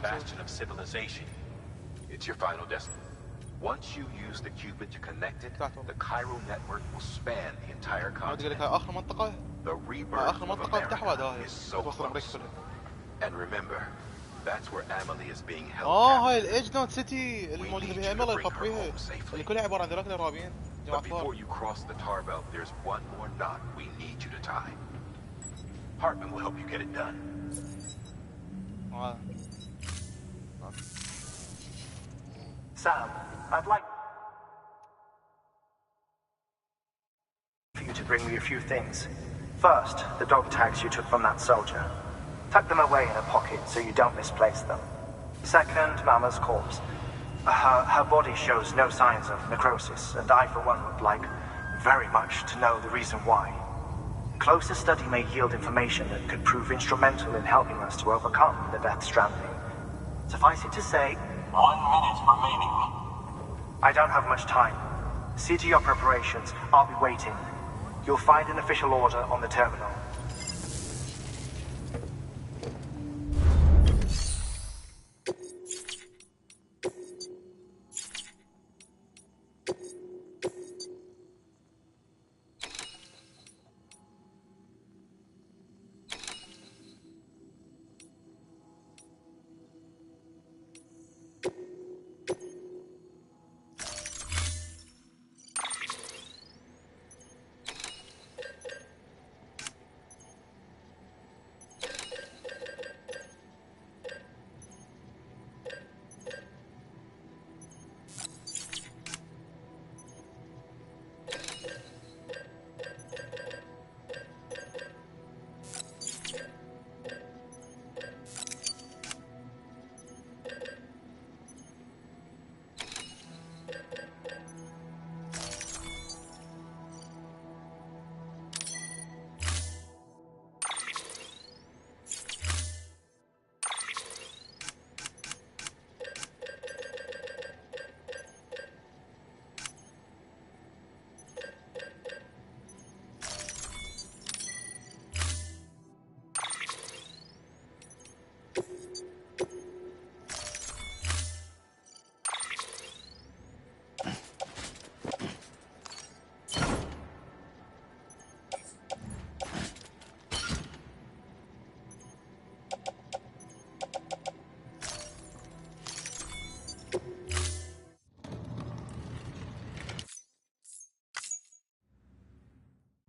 bastion of civilization. It's your final destination. Once you use the Cupid to connect it, the Cairo network will span the entire continent. The rebirth of America is so close. And remember, that's where Amelie is being held هاي الايج نوت سيتي الموجودة فيها ايميلا يخط فيها اللي كلها عبارة عن ذراك الارهابيين. But before you cross the tar belt, there's one more knot we need you to tie. Hartman will help you get it done. Sam, I'd like for you to bring me a few things. First, the dog tags you took from that soldier. Tuck them away in a pocket so you don't misplace them. Second, Mama's corpse. Her body shows no signs of necrosis, and I, for one, would like very much to know the reason why. Closer study may yield information that could prove instrumental in helping us to overcome the Death Stranding. Suffice it to say, 1 minute remaining. I don't have much time. See to your preparations. I'll be waiting. You'll find an official order on the terminal.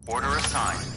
Order assigned.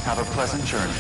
Have a pleasant journey.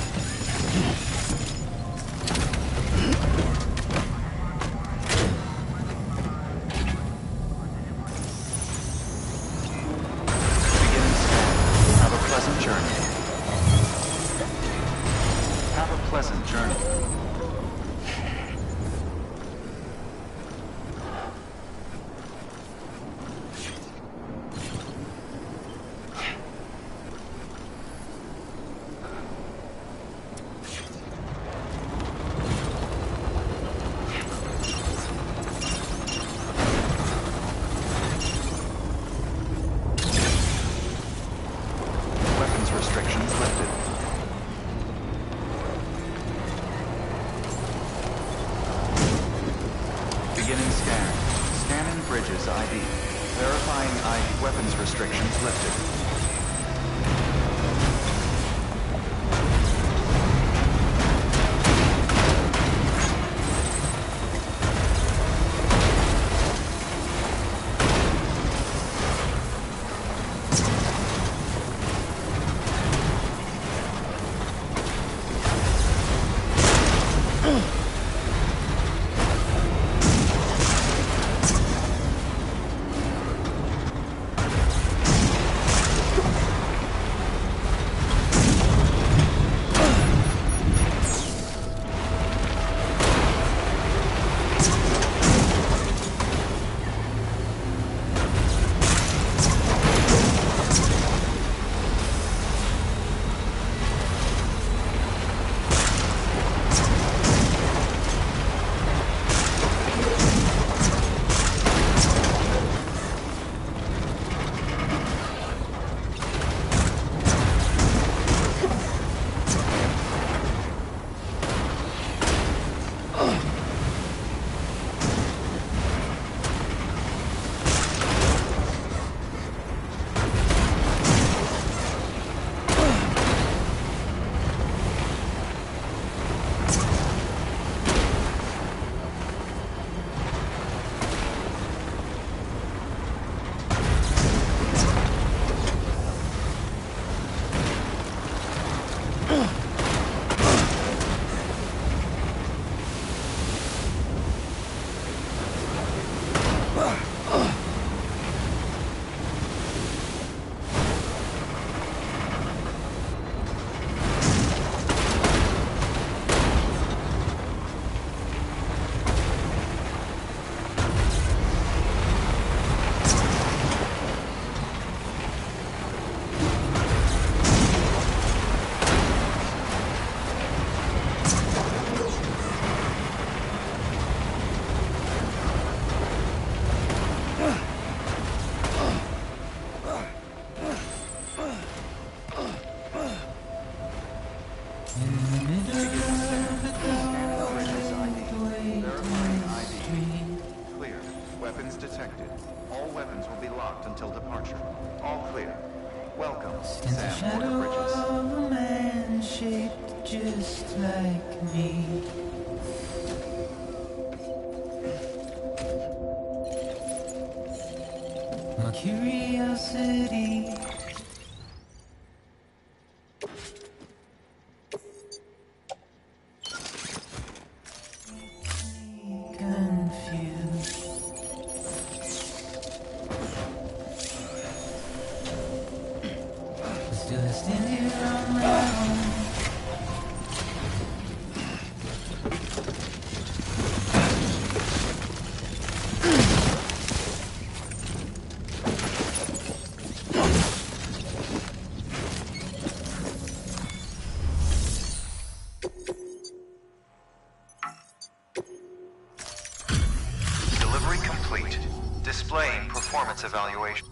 Evaluation.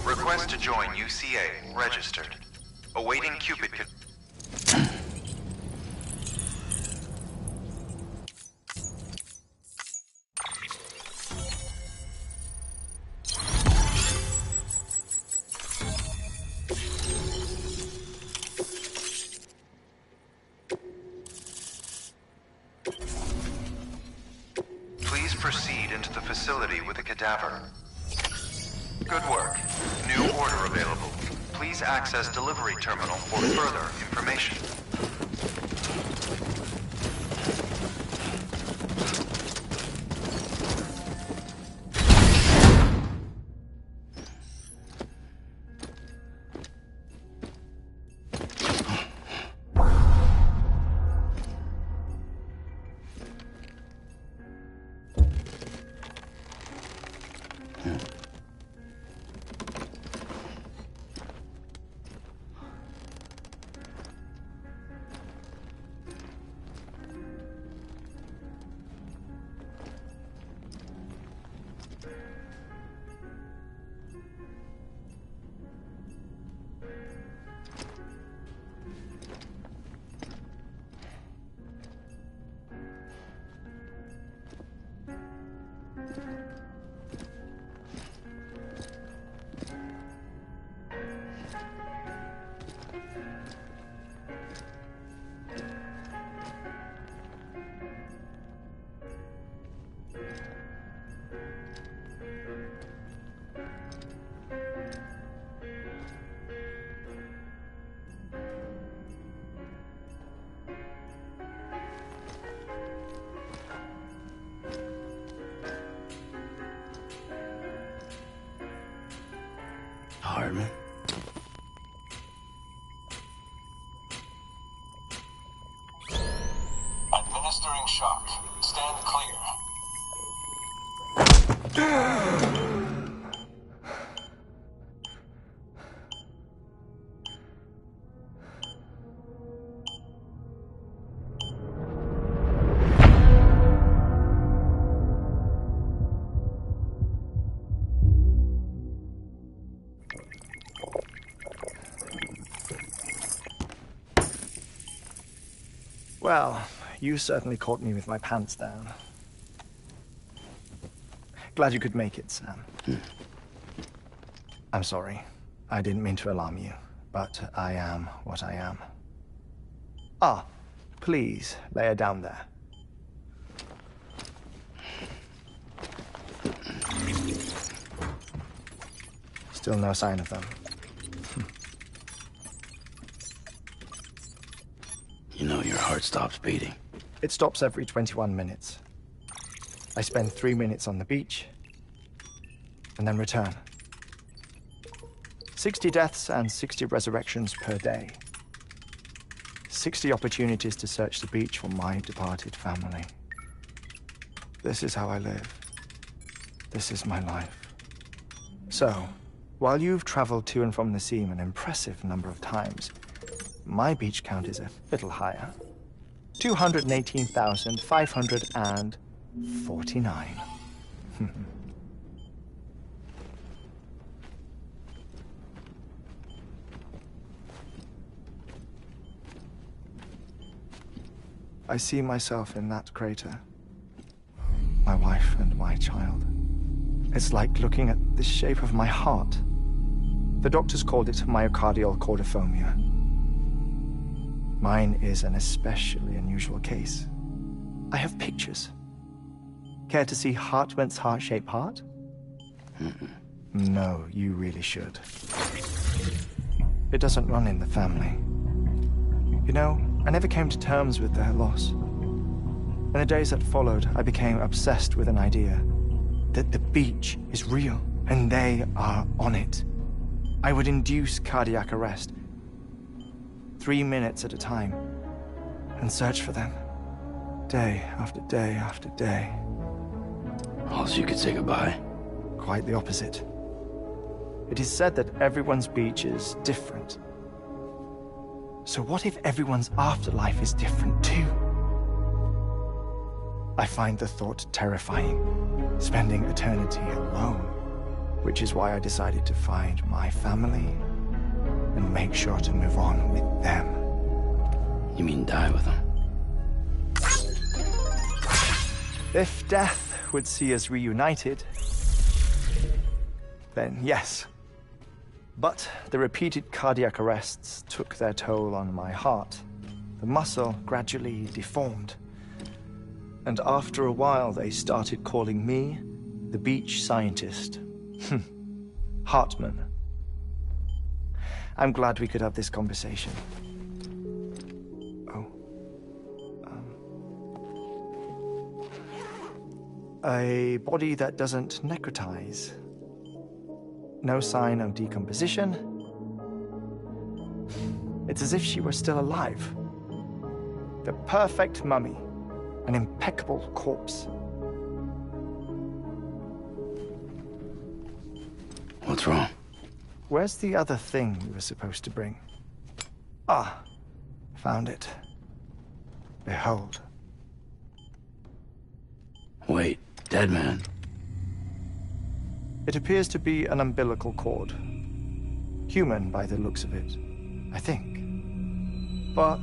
Request to join UCA. Registered. Awaiting Cupid. facility with a cadaver. Good work. New order available. Please access delivery terminal for further information. Hardman. Administering shock. Stand clear. Well, you certainly caught me with my pants down. Glad you could make it, Sam. I'm sorry. I didn't mean to alarm you, but I am what I am. Ah, please, lay her down there. Still no sign of them. You know, your heart stops beating. It stops every 21 minutes. I spend 3 minutes on the beach, and then return. 60 deaths and 60 resurrections per day. 60 opportunities to search the beach for my departed family. This is how I live. This is my life. So, while you've traveled to and from the seam an impressive number of times, my beach count is a little higher. 218,549. I see myself in that crater. My wife and my child. It's like looking at the shape of my heart. The doctors called it myocardial chordophobia. Mine is an especially unusual case. I have pictures. Care to see Hartmann's heart-shaped heart? No, you really should. It doesn't run in the family. You know, I never came to terms with their loss. In the days that followed, I became obsessed with an idea that the beach is real and they are on it. I would induce cardiac arrest, 3 minutes at a time, and search for them, day after day after day. Oh, so you could say goodbye? Quite the opposite. It is said that everyone's beach is different. So what if everyone's afterlife is different too? I find the thought terrifying, spending eternity alone, which is why I decided to find my family and make sure to move on with them. You mean die with them? If death would see us reunited, then yes. But the repeated cardiac arrests took their toll on my heart. The muscle gradually deformed. And after a while, they started calling me the beach scientist. Hartman. I'm glad we could have this conversation. Oh. A body that doesn't necrotize. No sign of decomposition. It's as if she were still alive. The perfect mummy. An impeccable corpse. What's wrong? Where's the other thing we were supposed to bring? Ah, found it. Behold. Wait, dead man. It appears to be an umbilical cord. Human by the looks of it, I think. But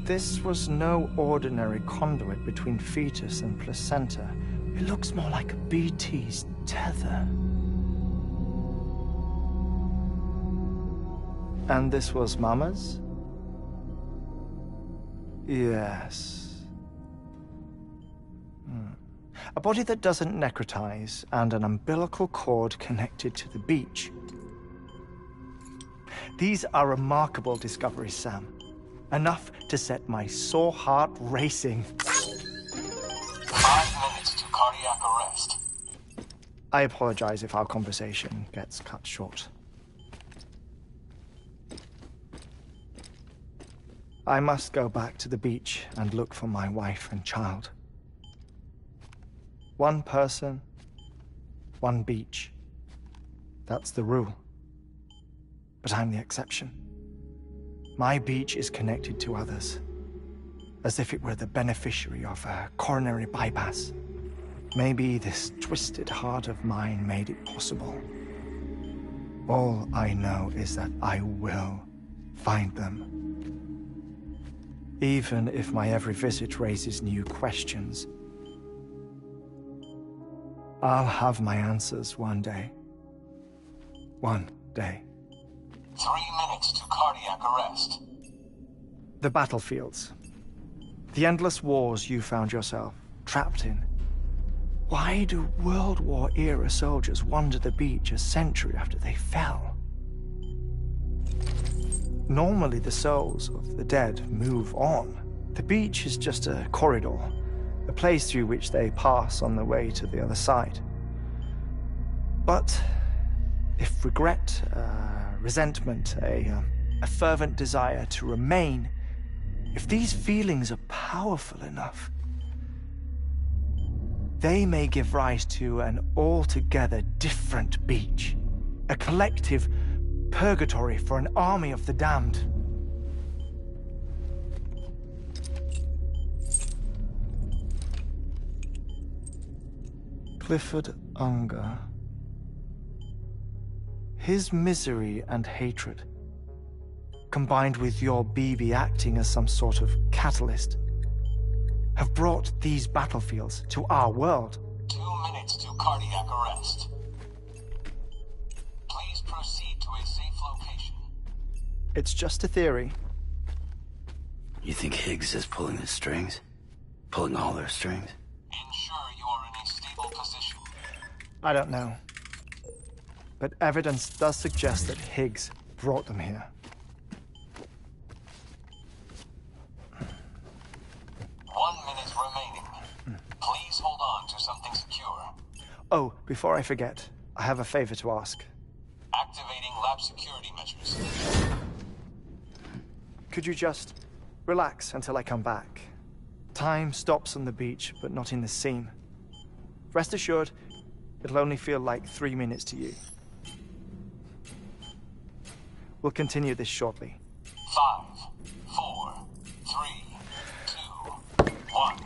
this was no ordinary conduit between fetus and placenta. It looks more like a BT's tether. And this was Mama's? Yes. A body that doesn't necrotize and an umbilical cord connected to the beach. These are remarkable discoveries, Sam. Enough to set my sore heart racing. 5 minutes to cardiac arrest. I apologize if our conversation gets cut short. I must go back to the beach and look for my wife and child. One person, one beach. That's the rule. But I'm the exception. My beach is connected to others, as if it were the beneficiary of a coronary bypass. Maybe this twisted heart of mine made it possible. All I know is that I will find them. Even if my every visit raises new questions. I'll have my answers one day. One day. 3 minutes to cardiac arrest. The battlefields. The endless wars you found yourself trapped in. Why do World War-era soldiers wander the beach a century after they fell? Normally, the souls of the dead move on. The beach is just a corridor, a place through which they pass on the way to the other side. But if regret, resentment, a fervent desire to remain, if these feelings are powerful enough, they may give rise to an altogether different beach, a collective purgatory for an army of the damned. Clifford Unger. His misery and hatred, combined with your BB acting as some sort of catalyst, have brought these battlefields to our world. 2 minutes to cardiac arrest. Please proceed to a safe location. It's just a theory. You think Higgs is pulling the strings? Pulling all their strings? Ensure you are in a stable position. I don't know. But evidence does suggest that Higgs brought them here. 1 minute remaining. Please hold on to something secure. Oh, before I forget, I have a favor to ask. Activating lab security measures. Could you just relax until I come back? Time stops on the beach, but not in the scene. Rest assured, it'll only feel like 3 minutes to you. We'll continue this shortly. 5, 4, 3, 2, 1.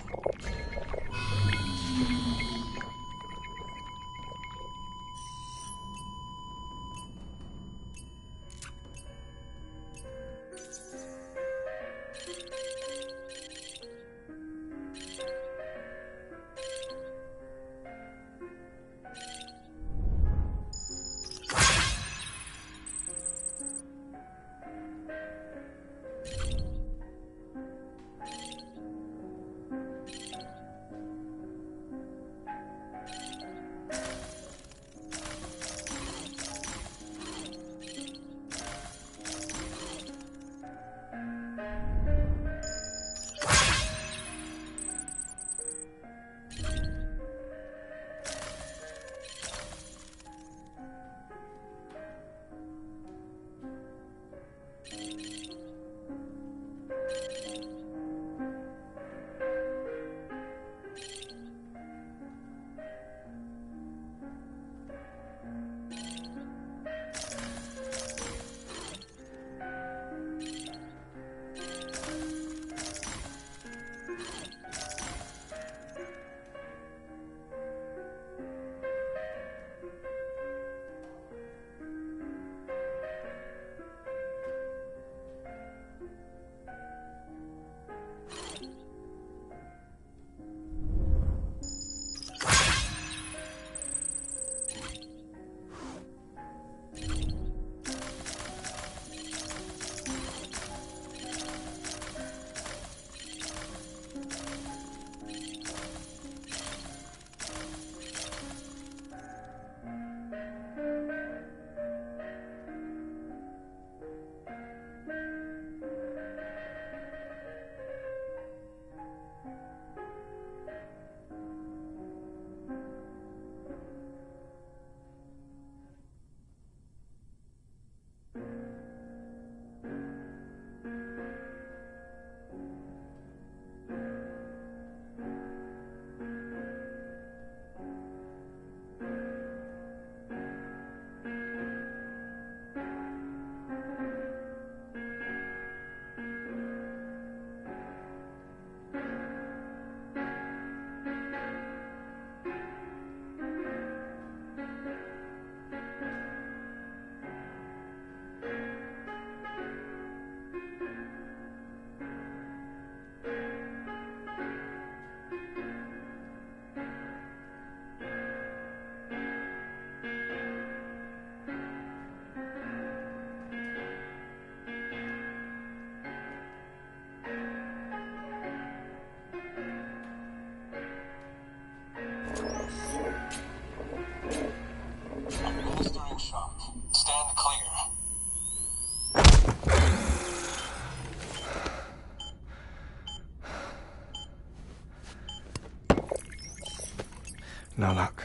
No luck.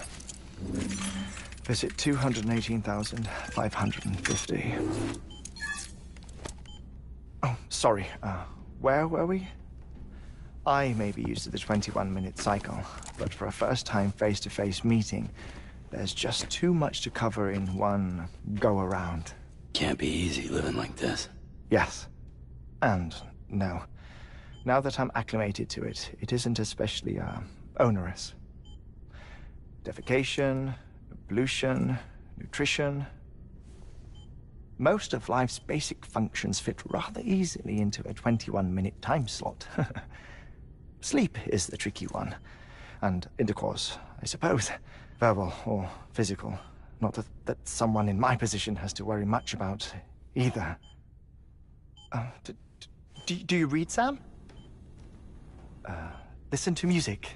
Visit 218,550. Oh, sorry. Where were we? I may be used to the 21-minute cycle, but for a first-time face-to-face meeting, there's just too much to cover in one go-around. Can't be easy living like this. Yes. And no. Now that I'm acclimated to it, it isn't especially, onerous. Defecation, pollution, nutrition. Most of life's basic functions fit rather easily into a 21-minute time slot. Sleep is the tricky one. And intercourse, I suppose. Verbal or physical. Not that someone in my position has to worry much about either. Do you read, Sam? Listen to music.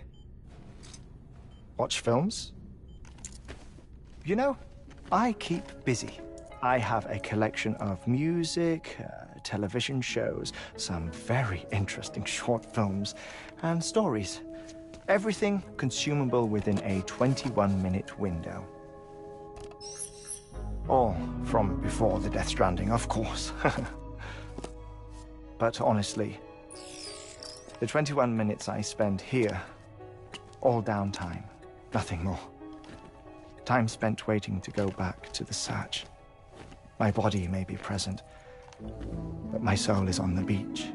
Watch films? You know, I keep busy. I have a collection of music, television shows, some very interesting short films, and stories. Everything consumable within a 21-minute window. All from before the Death Stranding, of course. But honestly, the 21 minutes I spend here, all downtime, nothing more. Time spent waiting to go back to the search. My body may be present, but my soul is on the beach.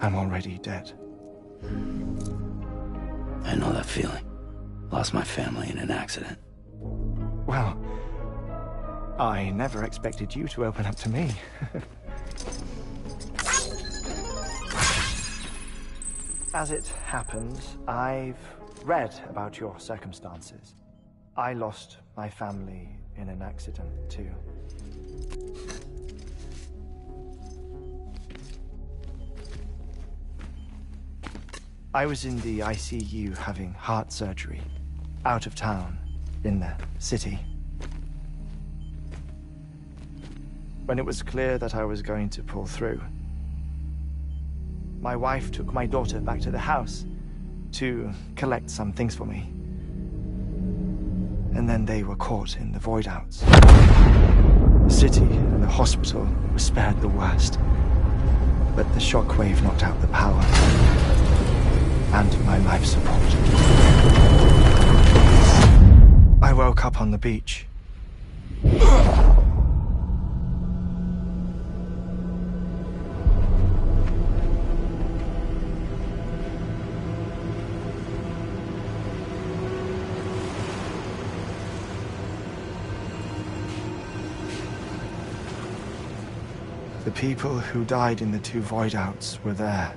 I'm already dead. I know that feeling. Lost my family in an accident. Well, I never expected you to open up to me. As it happens, I've read about your circumstances. I lost my family in an accident, too. I was in the ICU having heart surgery, out of town, in the city. When it was clear that I was going to pull through, my wife took my daughter back to the house to collect some things for me. And then they were caught in the void outs. The city and the hospital were spared the worst, but the shockwave knocked out the power and my life support. I woke up on the beach. The people who died in the two void outs were there.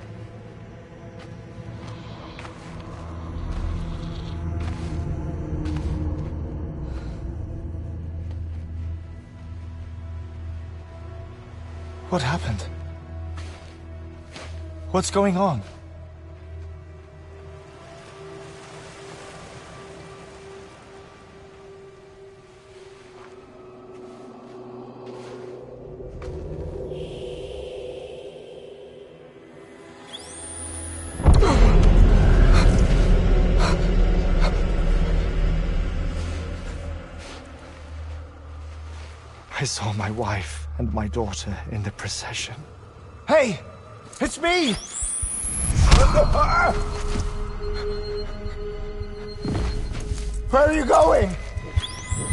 What happened? What's going on? I saw my wife and my daughter in the procession. Hey! It's me! Where are you going?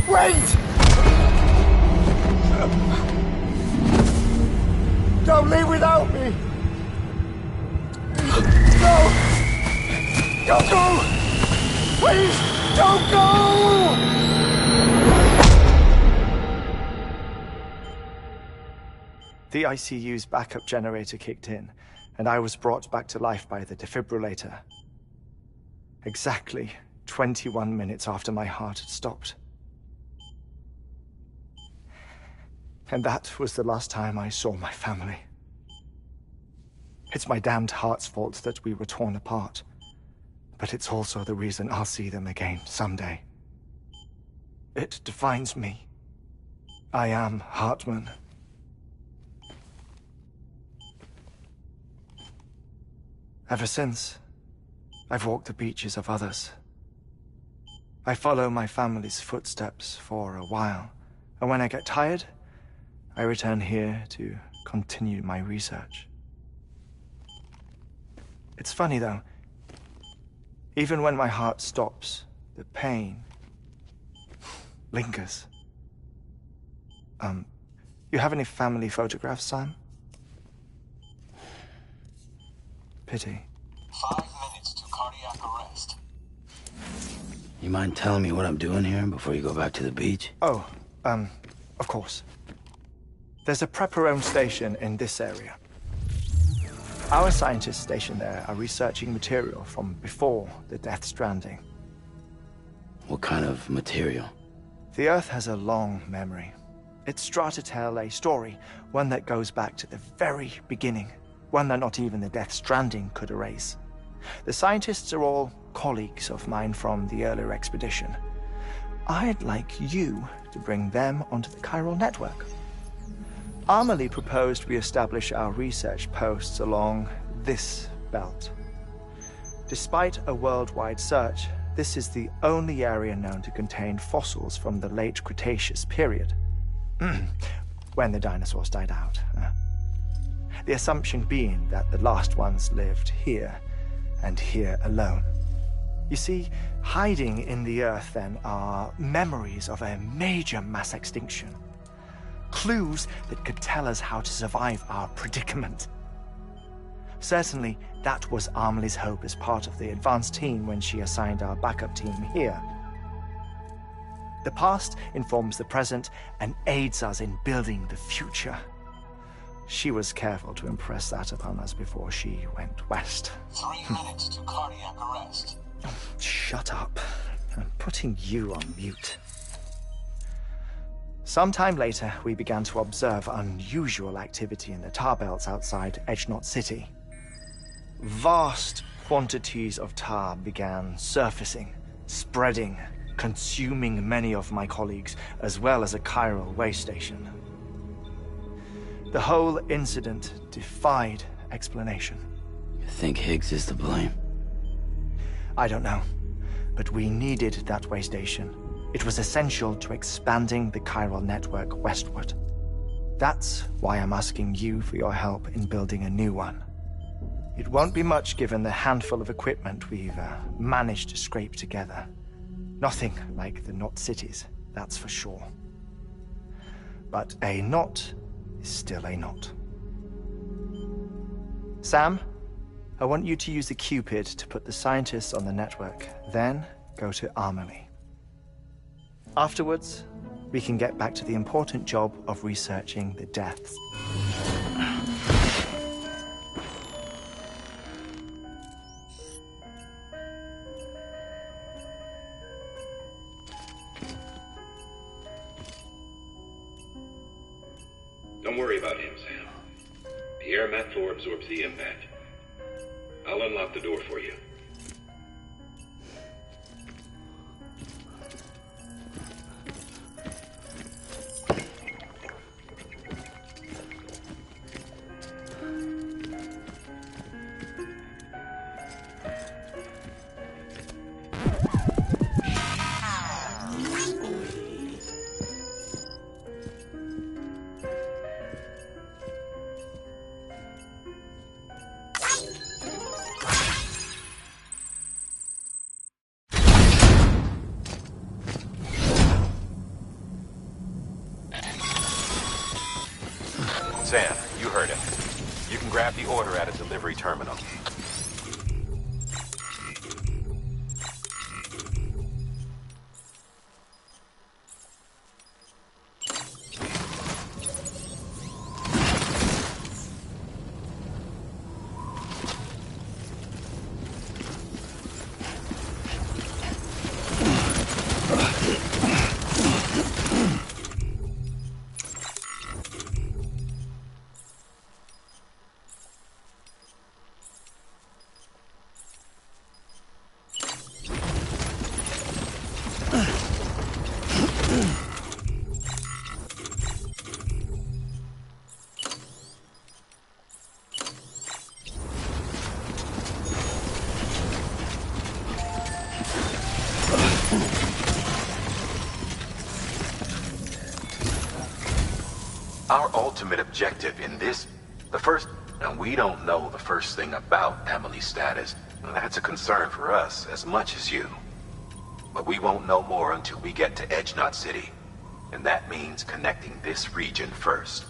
Wait! Don't leave without me! No! Don't go! Please, don't go! The ICU's backup generator kicked in, and I was brought back to life by the defibrillator. Exactly 21 minutes after my heart had stopped. And that was the last time I saw my family. It's my damned heart's fault that we were torn apart, but it's also the reason I'll see them again someday. It defines me. I am Hartman. Ever since, I've walked the beaches of others, I follow my family's footsteps for a while, and when I get tired, I return here to continue my research. It's funny, though. Even when my heart stops, the pain lingers. You have any family photographs, Sam? Pity. 5 minutes to cardiac arrest. You mind telling me what I'm doing here before you go back to the beach? Oh, of course. There's a Prepperone station in this area. Our scientists stationed there are researching material from before the Death Stranding. What kind of material? The Earth has a long memory. It's trying to tell a story, one that goes back to the very beginning, one that not even the Death Stranding could erase. The scientists are all colleagues of mine from the earlier expedition. I'd like you to bring them onto the chiral network. Amelie proposed we establish our research posts along this belt. Despite a worldwide search, this is the only area known to contain fossils from the late Cretaceous period. When the dinosaurs died out. The assumption being that the last ones lived here, and here alone. You see, hiding in the Earth, then, are memories of a major mass extinction. Clues that could tell us how to survive our predicament. Certainly, that was Amelie's hope as part of the advanced team when she assigned our backup team here. The past informs the present and aids us in building the future. She was careful to impress that upon us before she went west. 3 minutes to cardiac arrest. Shut up. I'm putting you on mute. Sometime later, we began to observe unusual activity in the tar belts outside Edgenot City. Vast quantities of tar began surfacing, spreading, consuming many of my colleagues, as well as a chiral way station. The whole incident defied explanation. You think Higgs is to blame? I don't know, but we needed that way station. It was essential to expanding the chiral network westward. That's why I'm asking you for your help in building a new one. It won't be much given the handful of equipment we've managed to scrape together. Nothing like the Knot cities, that's for sure. But a knot is still a knot. Sam, I want you to use the Cupid to put the scientists on the network, then go to Amelie. Afterwards, we can get back to the important job of researching the deaths. Don't worry about him, Sam. The air mat floor absorbs the impact. I'll unlock the door for you. Sam, you heard him. You can grab the order at a delivery terminal. Our ultimate objective in this... And we don't know the first thing about Emily's status. That's a concern for us as much as you. But we won't know more until we get to Edge Knot City. And that means connecting this region first.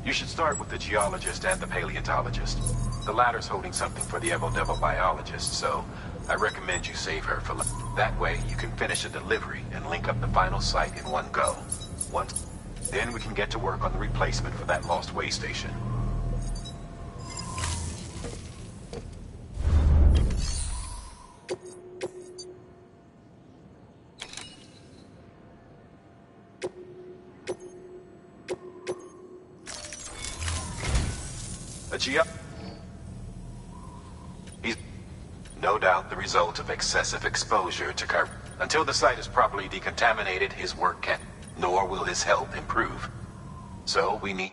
You should start with the geologist and the paleontologist. The latter's holding something for the Evo Devil biologist, so I recommend you save her for that way you can finish a delivery and link up the final site in one go. Then we can get to work on the replacement for that lost way station. He's no doubt the result of excessive exposure to carbon. Until the site is properly decontaminated, his work can't, nor will his health improve. So we need...